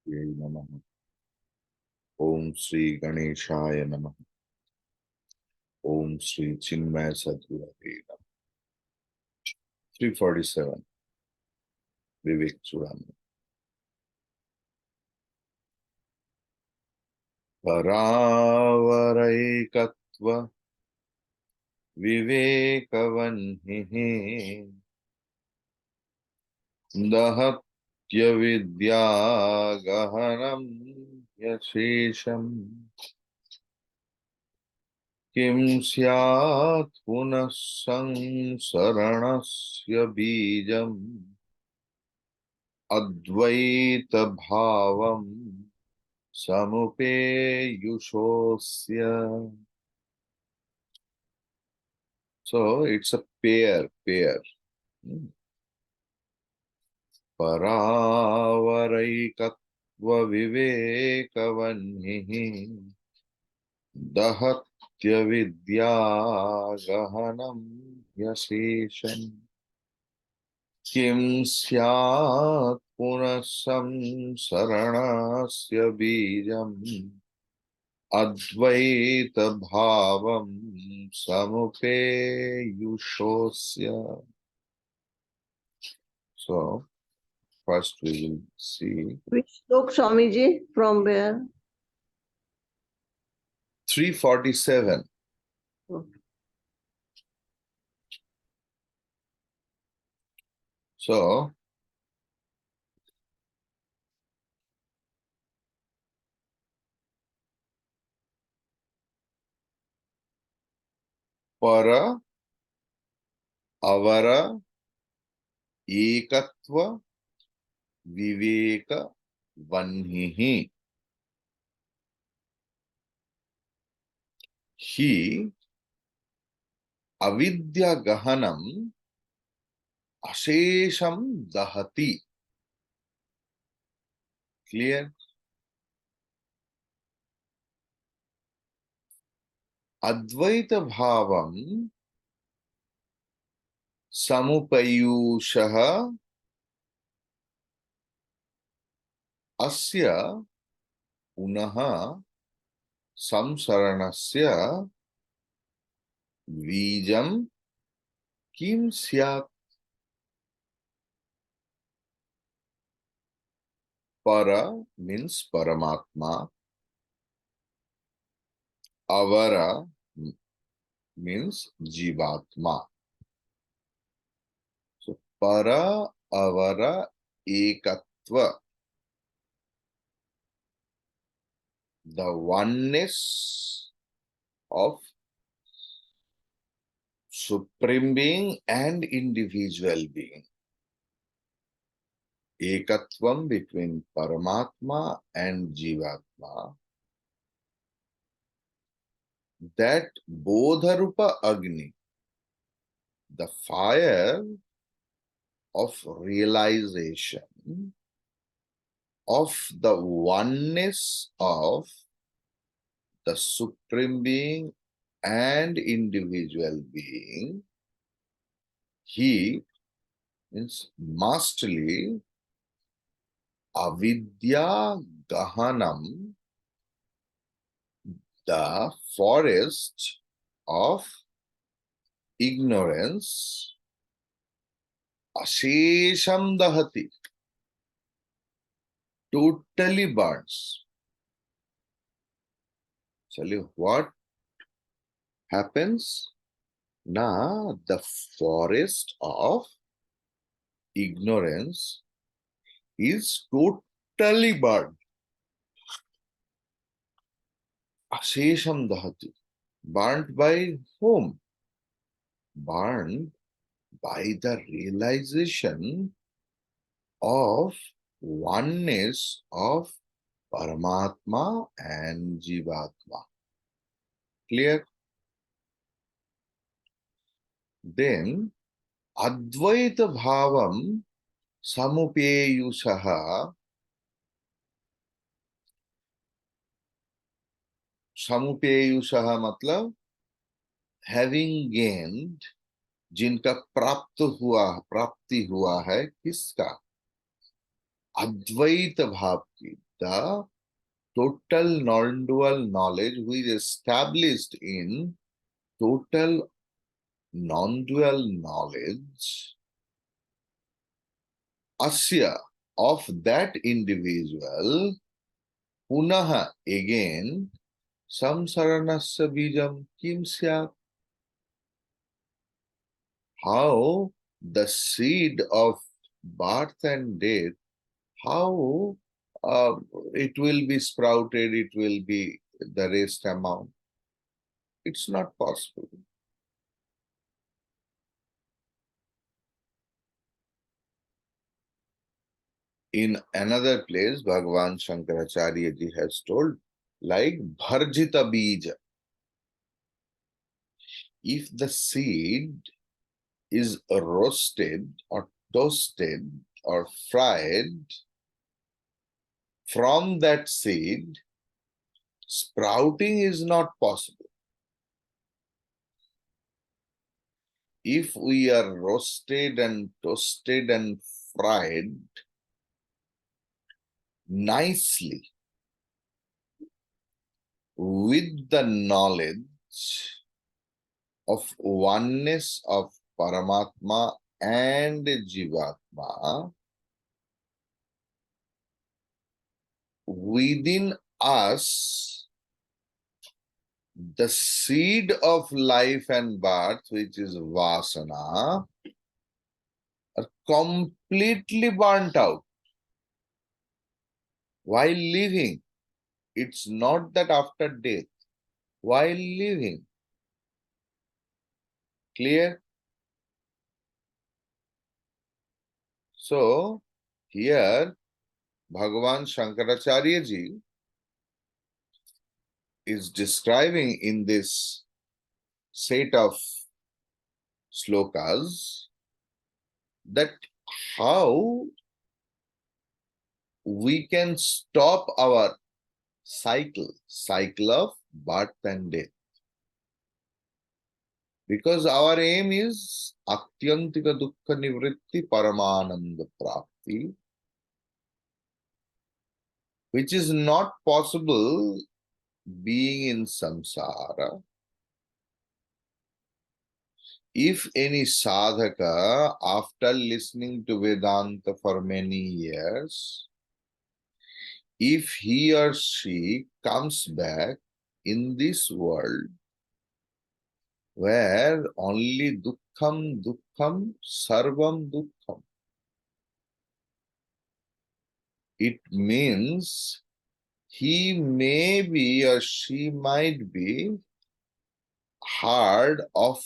Jai Namaha. Om Shri Ganeshaya Namaha. Om Shri Chinmaya Sadguru Namaha. 347. Vivekachudamani. Paravaraikatva vivekavanhihi dahatya vidya gahanam yashesham kim syat punas samsaranasya bijam advaita bhavam samupeyushosya. So it's a pair. Paravaraikatva vivekavanhihi dahatya vidya gahanam yasesham kim syat punasam saranasya bijam advaita bhavam samupeyushosya. So first we will see Which shloka, Swamiji? From where? 347. Okay. So para, avara, ekatva, viveka, vanhihi. He avidya gahanam ashesham dahati. Clear? Advaita bhavam samupayushaha asya punaha samsaranasya vijam kim syat. Para means Paramatma. Avara means Jivatma. So para, avara, ekatva. The oneness of Supreme Being and individual being. Ekatvam between Paramatma and Jivatma. That Bodharupa Agni, the fire of realization of the oneness of the Supreme Being and individual being, he means masterly avidya gahanam, the forest of ignorance, ashesham dahati, totally burns. Tell you what happens? Now the forest of ignorance is totally burned. Ashesham dahati. Burnt by whom? Burnt by the realization of oneness of Paramatma and Jivatma. Clear? Then Advaita Bhavam Samupeyushaha. Samupeyushaha मतलब having gained, जिनका प्राप्ति हुआ है किसका? अद्वैत भाव की, the total non-dual knowledge which is established in total non-dual knowledge, asya, of that individual, punaha, again, samsaranasya bijam kim syat, how the seed of birth and death, how it will be sprouted, it will be the rest amount. It's not possible. In another place, Bhagavan Shankaracharya ji has told, like bharjita bija. If the seed is roasted or toasted or fried, from that seed, sprouting is not possible. If we are roasted and toasted and fried nicely with the knowledge of oneness of Paramatma and Jivatma, within us, the seed of life and birth, which is vasana, are completely burnt out while living. It's not that after death, while living. Clear? So, here, Bhagavan Shankaracharya ji is describing in this set of shlokas that how we can stop our cycle of birth and death. Because our aim is atyantika dukkha nivritti paramananda prapti, which is not possible being in samsara. If any sadhaka, after listening to Vedanta for many years, if he or she comes back in this world where only dukkham, sarvam dukkham, it means he may be or she might be hard of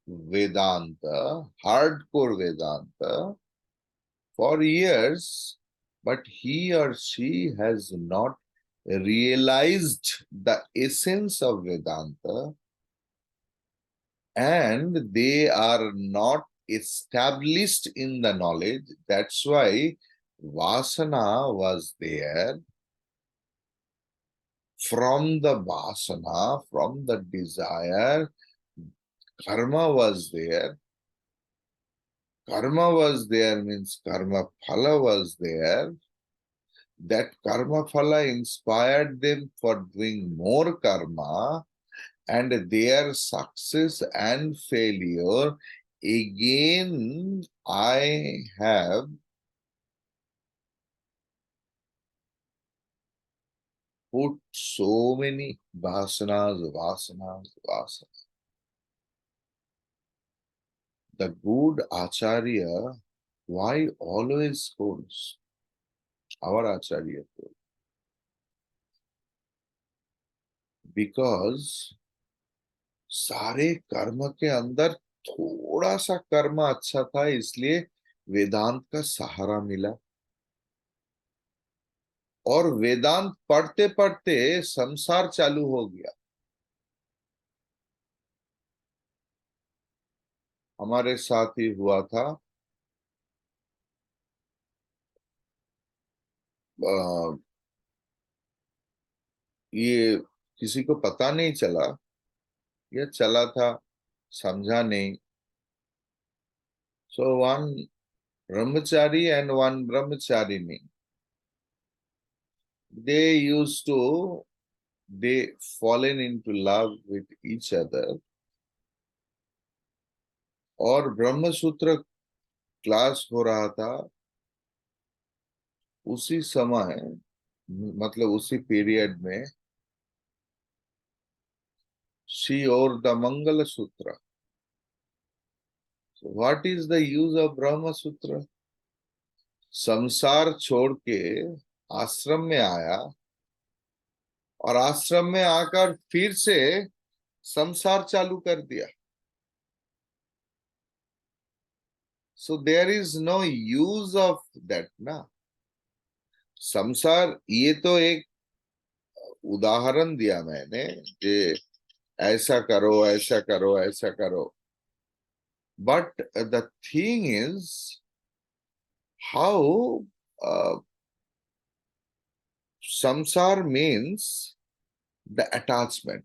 Vedanta, hardcore Vedanta for years, but he or she has not realized the essence of Vedanta, and they are not established in the knowledge. That's why Vasana was there. From the Vasana, from the desire, karma was there. Karma was there means karma phala was there. That karma phala inspired them for doing more karma, and their success and failure, again I have put so many vasanas. The good Acharya, why always scolds? Our Acharya told. Because सारे कर्म के अंदर थोड़ा सा कर्म अच्छा था, इसलिए वेदांत का सहारा मिला, और वेदांत पढ़ते पढ़ते संसार चालू हो गया। हमारे साथ ही हुआ था। ये किसी को पता नहीं चला, ये चला था, समझा नहीं। So one brahmachari and one brahmacharini, they fallen into love with each other. और ब्रह्म सूत्र क्लास हो रहा था उसी समय, मतलब उसी पीरियड में शी और द मंगल सूत्र. What is the use of ब्रह्म सूत्र? संसार छोड़ के आश्रम में आया और आश्रम में आकर फिर से संसार चालू कर दिया. So there is no use of that ना. संसार, ये तो एक उदाहरण दिया मैंने कि ऐसा करो ऐसा करो ऐसा करो. But the thing is how samsara means the attachment.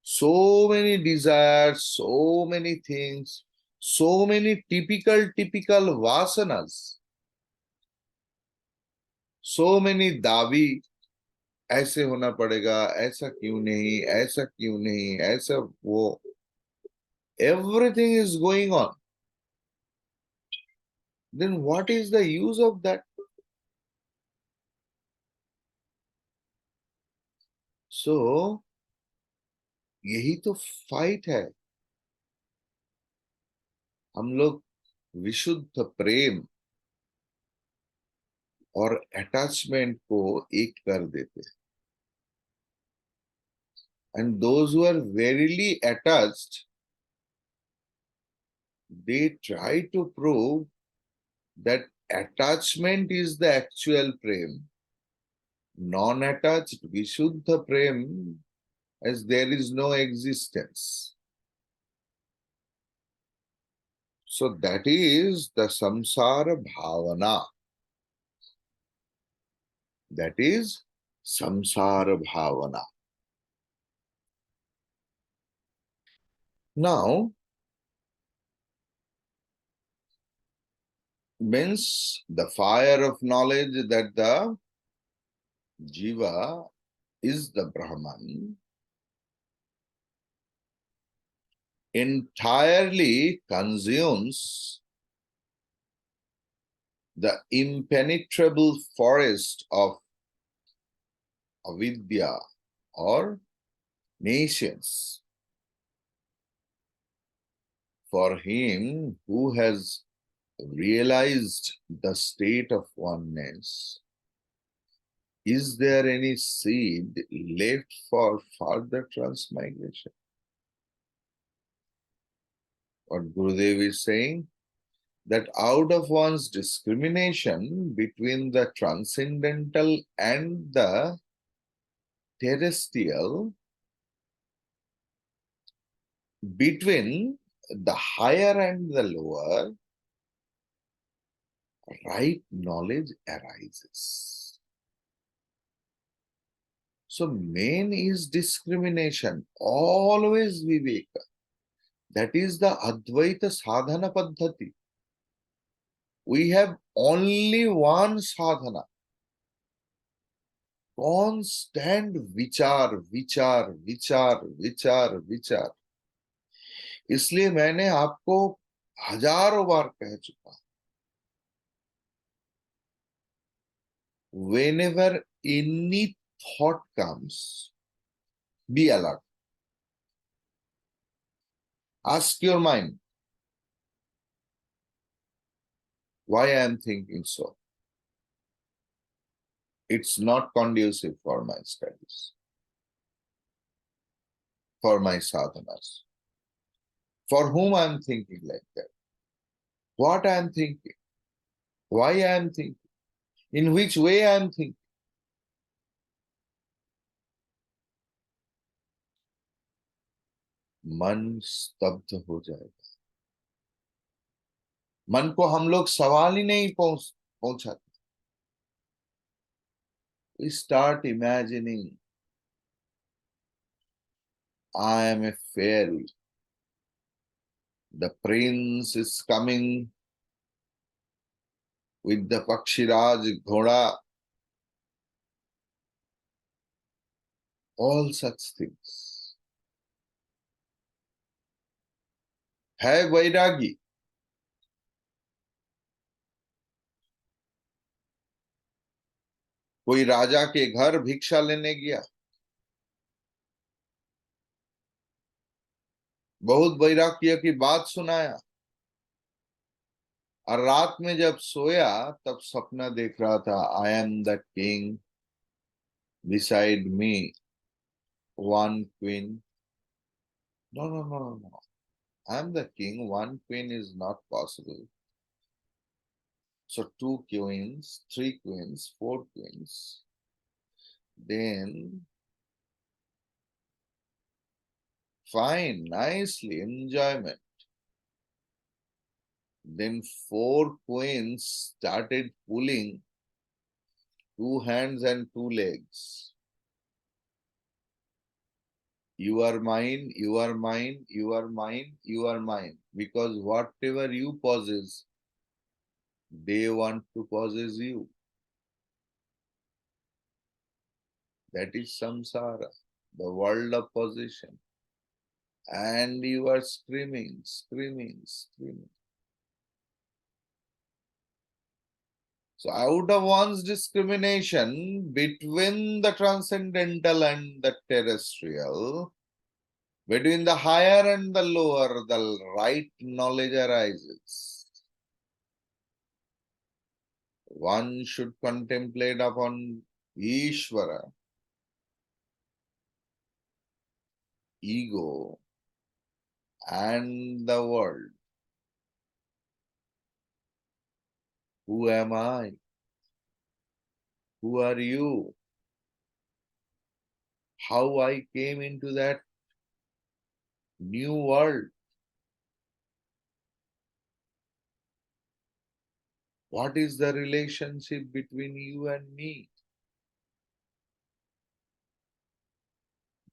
So many desires, so many things, so many typical vasanas, so many davi. ऐसे होना पड़ेगा, ऐसा क्यों नहीं, ऐसा क्यों नहीं, ऐसा वो. Everything is going on. Then what is the use of that? So यही तो फाइट है. हम लोग विशुद्ध प्रेम और अटैचमेंट को एक कर देते हैं. And those who are verily attached, they try to prove that attachment is the actual prem. Non-attached, Vishuddha prem, as there is no existence. So that is the samsara bhavana. That is samsara bhavana. Now, means the fire of knowledge that the jiva is the Brahman entirely consumes the impenetrable forest of avidya or nations. For him who has realized the state of oneness, is there any seed left for further transmigration? What Gurudev is saying, that out of one's discrimination between the transcendental and the terrestrial, between the higher and the lower, right knowledge arises. So main is discrimination, always viveka. That is the Advaita sadhana paddhati. We have only one sadhana. Constant vichar, vichar, vichar, vichar, vichar. इसलिए मैंने आपको हजारों बार कह चुका, whenever any thought comes, be alert. Ask your mind, why I am thinking so? It's not conducive for my studies, for my sadhanas. For whom I am thinking like that? What I am thinking? Why I am thinking? In which way I am thinking? मन स्तब्ध हो जाएगा. मन को हम लोग सवाल ही नहीं पहुंचाते. We start imagining, I am a fairy. The prince is coming with the Pakshiraj, Ghoda, all such things. है वैरागी, कोई राजा के घर भिक्षा लेने गया, बहुत वैराग्य की बात सुनाया, और रात में जब सोया तब सपना देख रहा था, I am the king, beside me one queen. No no no no, I am the king, one queen is not possible. So two queens, three queens, four queens. Then fine, nicely, enjoyment. Then four queens started pulling two hands and two legs. You are mine, you are mine, you are mine, you are mine. Because whatever you possess, they want to possess you. That is samsara, the world of possession. And you are screaming, screaming, screaming. So out of one's discrimination between the transcendental and the terrestrial, between the higher and the lower, the right knowledge arises. One should contemplate upon Ishvara, ego, and the world. Who am I? Who are you? How I came into that new world? What is the relationship between you and me?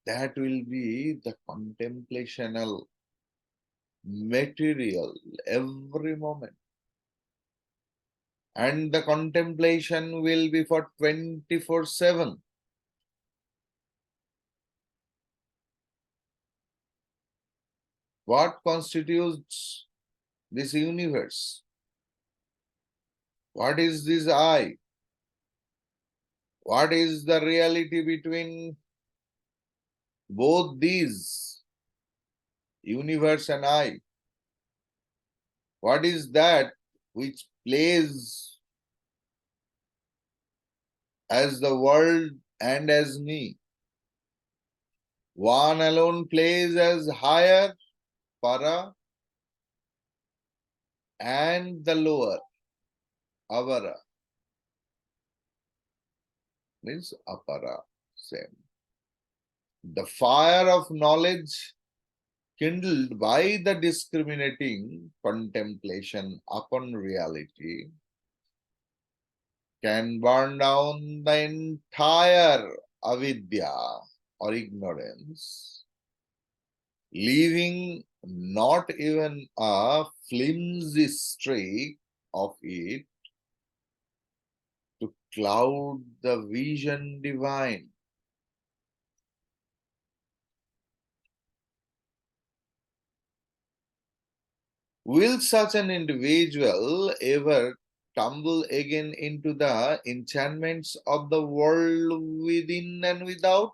That will be the contemplational material every moment. And the contemplation will be for 24/7. What constitutes this universe? What is this I? What is the reality between both these, universe and I? What is that which plays as the world and as me? One alone plays as higher, para, and the lower, avara, means apara, same. The fire of knowledge kindled by the discriminating contemplation upon reality can burn down the entire avidya or ignorance, leaving not even a flimsy streak of it to cloud the vision divine. Will such an individual ever tumble again into the enchantments of the world within and without?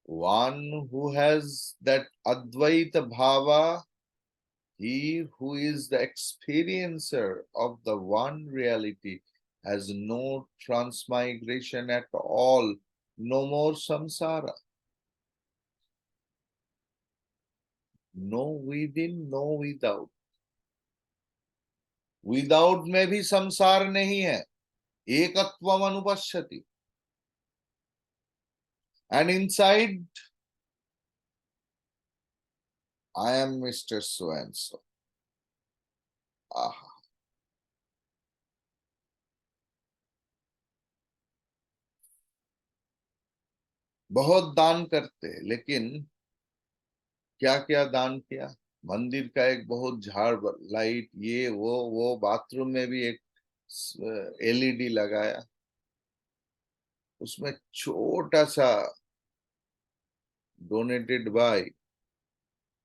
One who has that advaita bhava, he who is the experiencer of the one reality, has no transmigration at all, no more samsara. No within, no without. Without में भी संसार नहीं है, एकत्वम अनुपश्यति. And inside, I am Mr. So and so. आहा. बहुत दान करते, लेकिन क्या क्या दान किया? मंदिर का एक बहुत झाड़ लाइट, ये वो बाथरूम में भी एक एलईडी लगाया, उसमें छोटा सा डोनेटेड बाय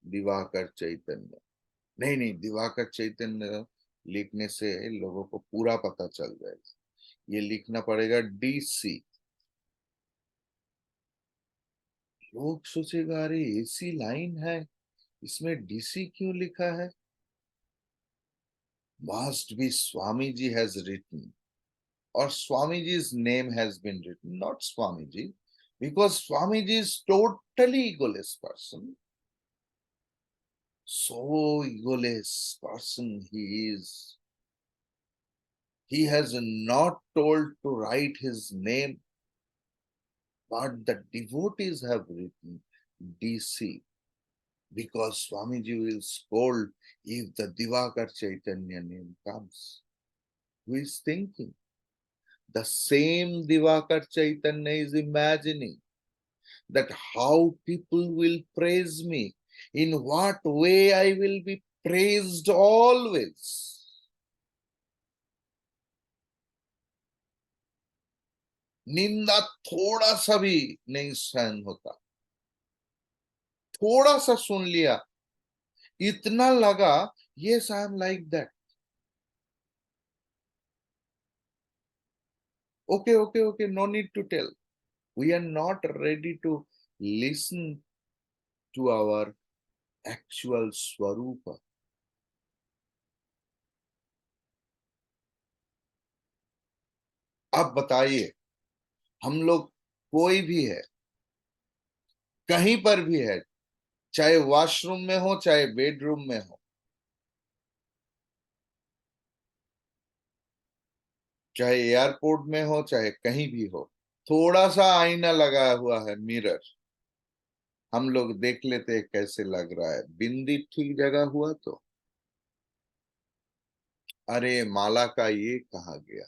दिवाकर चैतन्य। नहीं नहीं, दिवाकर चैतन्य लिखने से लोगों को पूरा पता चल जाएगा, ये लिखना पड़ेगा डीसी। लोग सोचेगा अरे ऐसी लाइन है, इसमें डीसी क्यों लिखा है? Must be Swami ji has written, or Swamiji's name has been written, not Swamiji, because Swamiji is totally egoless person. So egoless person he is. He has not told to write his name, but the devotees have written DC, because Swamiji will scold if the Divakar Chaitanya name comes. Who is thinking? The same Divakar Chaitanya is imagining that how people will praise me, in what way I will be praised always. निंदा थोड़ा सा भी नहीं सहन होता, थोड़ा सा सुन लिया, इतना लगा yes I am like that. Okay, no need to tell. We are not ready to listen to our actual swarupa. अब बताइए, हम लोग कोई भी है, कहीं पर भी है, चाहे वॉशरूम में हो चाहे बेडरूम में हो, चाहे एयरपोर्ट में हो चाहे कहीं भी हो, थोड़ा सा आईना लगा हुआ है, मिरर, हम लोग देख लेते हैं कैसे लग रहा है। बिंदी ठीक जगह हुआ तो अरे माला का ये कहा गया।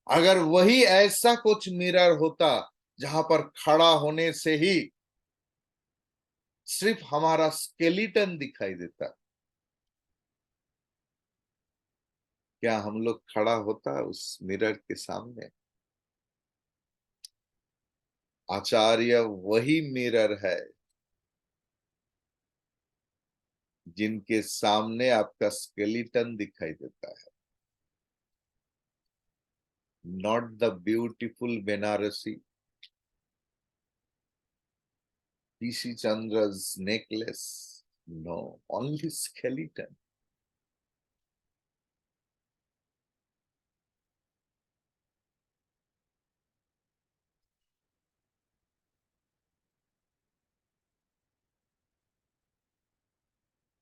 अगर वही ऐसा कुछ मिरर होता जहां पर खड़ा होने से ही सिर्फ हमारा स्केलेटन दिखाई देता, क्या हम लोग खड़ा होता उस मिरर के सामने? आचार्य वही मिरर है जिनके सामने आपका स्केलेटन दिखाई देता है, not the beautiful Banarasi, PC Chandra's necklace. No, only skeleton.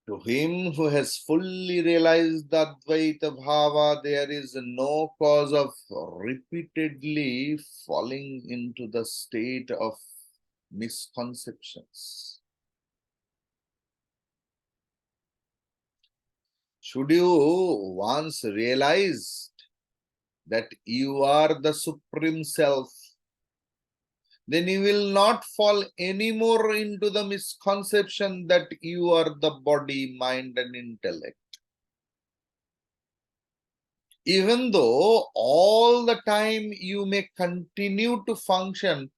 To him who has fully realized the Advaita Bhava, there is no cause of repeatedly falling into the state of misconceptions. Should you once realize that you are the Supreme Self, then you will not fall anymore into the misconception that you are the body, mind, and intellect. Even though all the time you may continue to function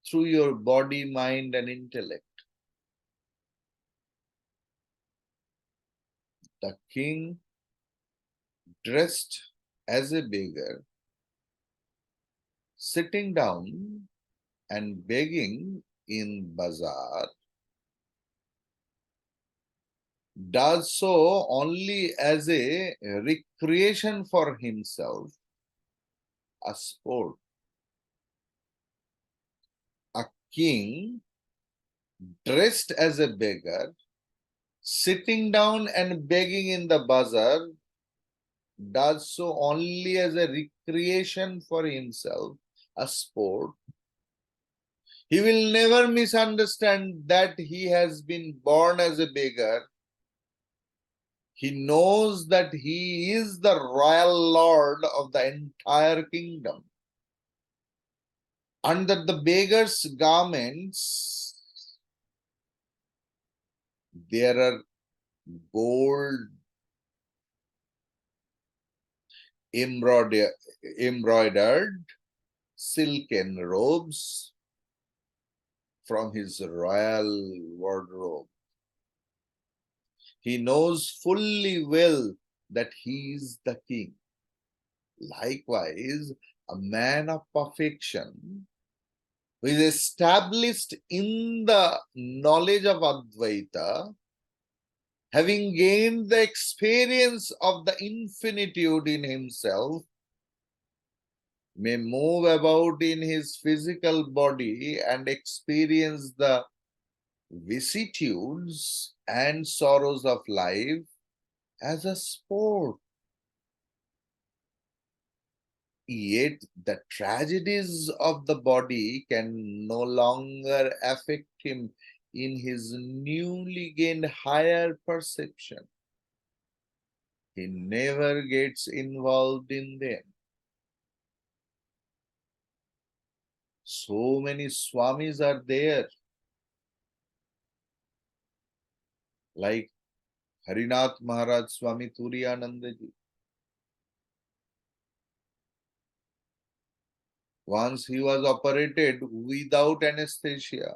through your body, mind, and intellect. The king, dressed as a beggar, sitting down and begging in bazaar, does so only as a recreation for himself, a sport. A king dressed as a beggar, sitting down and begging in the bazaar, does so only as a recreation for himself, a sport. He will never misunderstand that he has been born as a beggar. He knows that he is the royal lord of the entire kingdom, and that the beggar's garments There are gold embroidered silken robes from his royal wardrobe. He knows fully well that he is the king. Likewise, a man of perfection who is established in the knowledge of Advaita, having gained the experience of the infinitude in himself, may move about in his physical body and experience the vicissitudes and sorrows of life as a sport. Yet the tragedies of the body can no longer affect him in his newly gained higher perception. He never gets involved in them. So many Swamis are there, like Harinath Maharaj Swami Turiyanandaji. Once he was operated without anesthesia.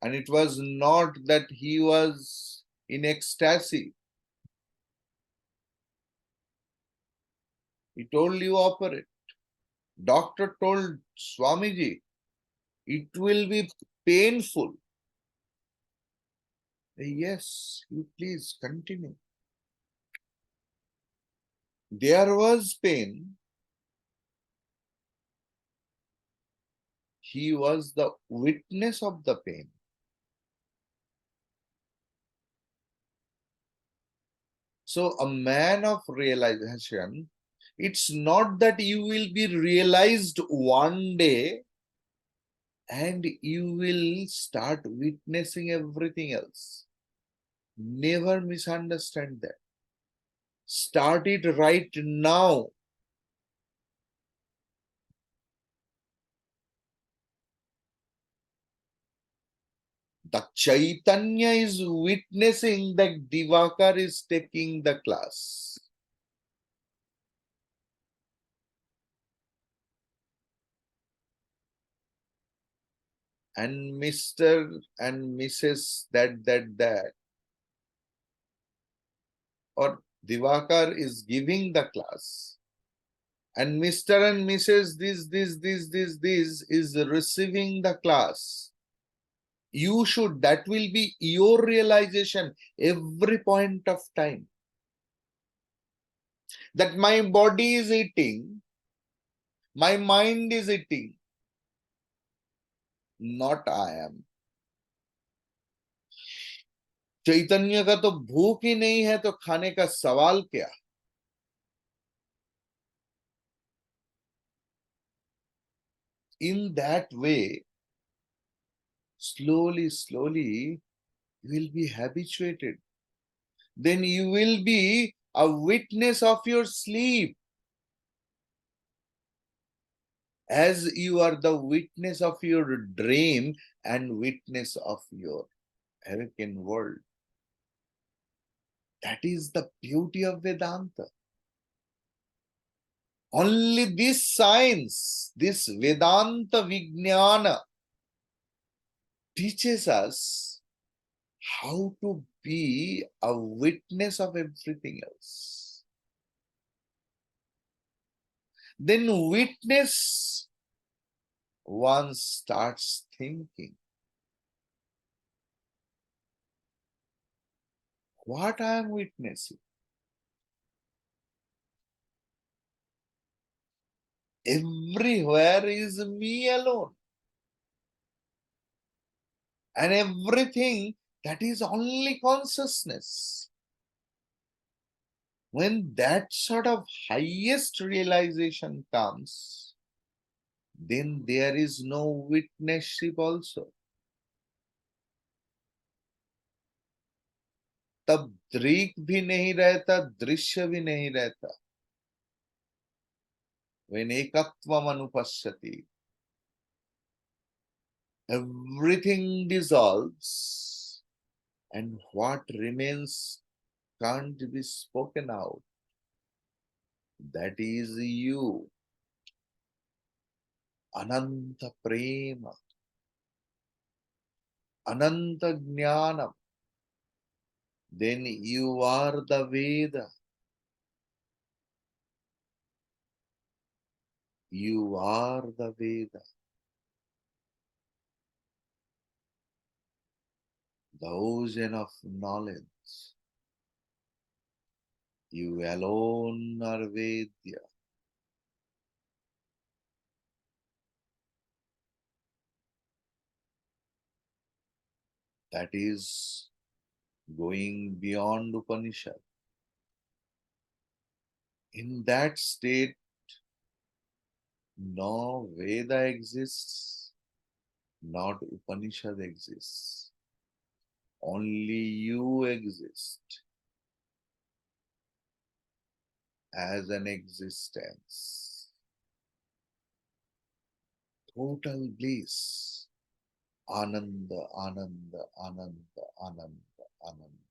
And it was not that he was in ecstasy. He told you operate. Doctor told Swamiji, it will be painful. Yes, you please continue. There was pain. He was the witness of the pain. So a man of realization, it's not that you will be realized one day and you will start witnessing everything else. Never misunderstand that. Start it right now. The Chaitanya is witnessing that Divakar is taking the class. And Mr. and Mrs. that. Or Divakar is giving the class. And Mr. and Mrs. this is receiving the class. You should, that will be your realization every point of time. That my body is eating, my mind is eating, not I am. चैतन्य का तो भूख ही नहीं है तो खाने का सवाल क्या. In that way, slowly you will be habituated. Then you will be a witness of your sleep, as you are the witness of your dream and witness of your awakened world. That is the beauty of Vedanta. Only this science, this Vedanta Vijnana, teaches us how to be a witness of everything else. Then witness, one starts thinking, what I am witnessing? Everywhere is me alone. And everything, that is only consciousness. When that sort of highest realization comes, then there is no witnessship also. तब दृक भी नहीं रहता, दृश्य भी नहीं रहता. When ekatvam anupashyati, everything dissolves, and what remains can't be spoken out. That is you, Ananta Prema, Ananta Jnanam. Then you are the Veda. You are the Veda. The ocean of knowledge. You alone are Vedya. That is going beyond Upanishad. In that state, no Veda exists, not Upanishad exists. Only you exist as an existence. Total bliss. Ananda, Ananda, Ananda, Ananda, Ananda.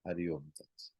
Hari Om Tat.